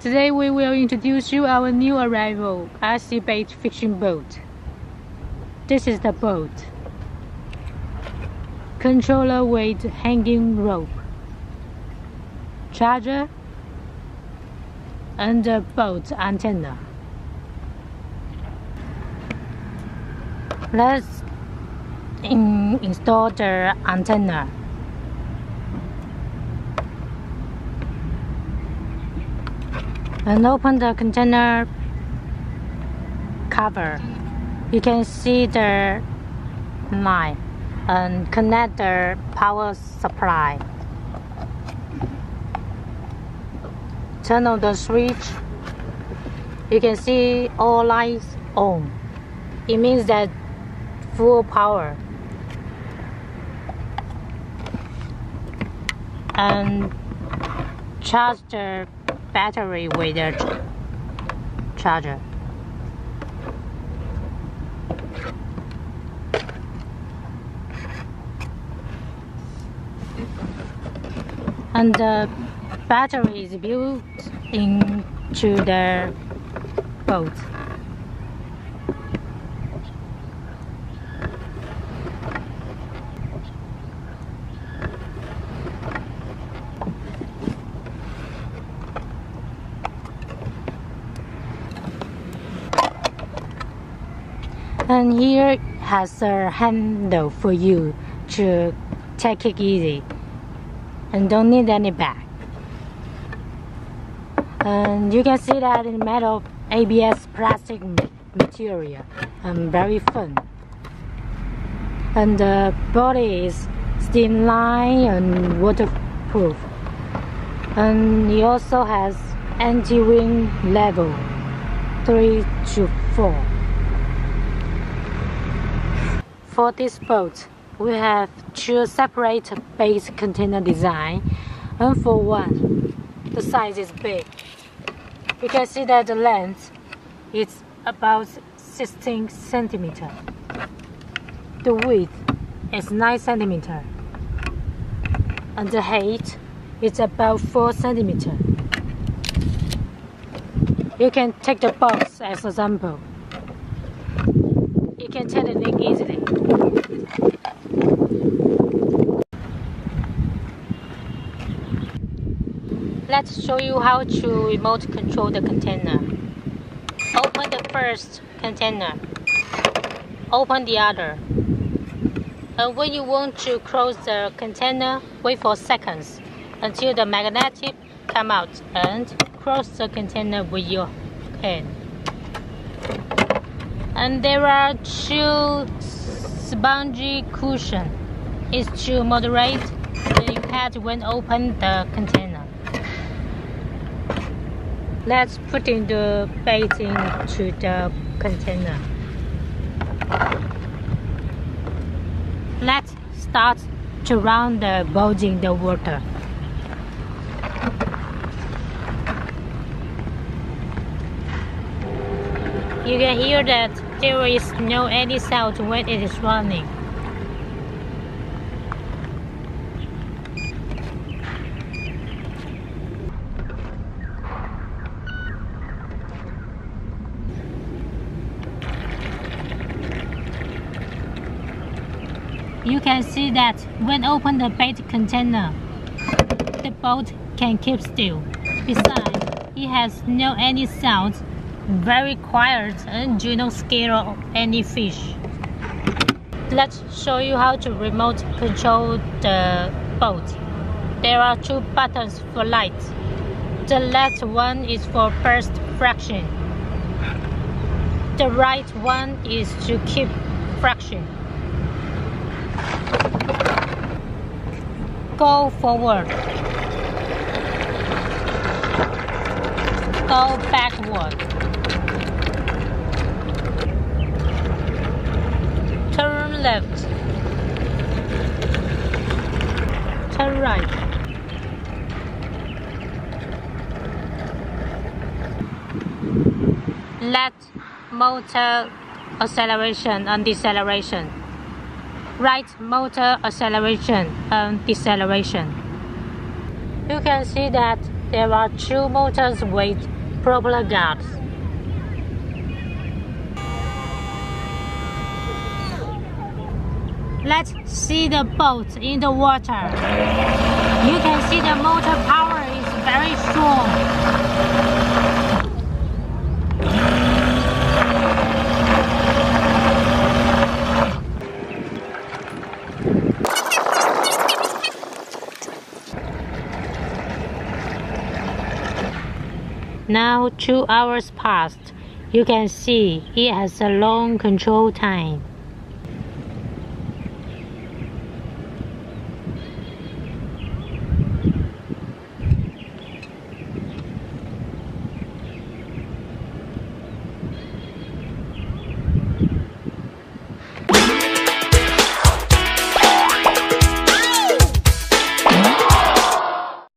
Today we will introduce you our new arrival RC bait fishing boat. This is the boat. Controller with hanging rope, charger, and a boat antenna. Let's install the antenna. And open the container cover. You can see the line and connect the power supply. Turn on the switch. You can see all lights on. It means that full power. And charge the battery with the charger. And the battery is built into the boat. And here has a handle for you to take it easy and don't need any bag. And you can see that it's made of ABS plastic material and very fun. And the body is streamlined and waterproof. And it also has anti-wind level 3 to 4. For this boat, we have two separate base container design, and for one, the size is big. You can see that the length is about 16 centimeters. The width is 9 centimeters, and the height is about 4 centimeters. You can take the box as an example. You can turn the link easily. Let's show you how to remote control the container. Open the first container. Open the other. And when you want to close the container, wait for seconds until the magnetic come out and close the container with your hand. And there are two spongy cushions. It's to moderate the impact when open the container. Let's put in the bait into the container. Let's start to run the boat in the water. You can hear that there is no any sound when it is running. You can see that when open the bait container, the boat can keep still. Besides, it has no any sounds, very quiet, and do not scare any fish. Let's show you how to remote control the boat. There are two buttons for light. The left one is for burst fraction. The right one is to keep fraction. Go forward. Go backward. Turn left. Turn right. Let motor acceleration and deceleration. Right motor acceleration and deceleration. You can see that there are two motors with propeller guards. Let's see the boat in the water. You can see the motor power is very strong. Now 2 hours passed. You can see it has a long control time.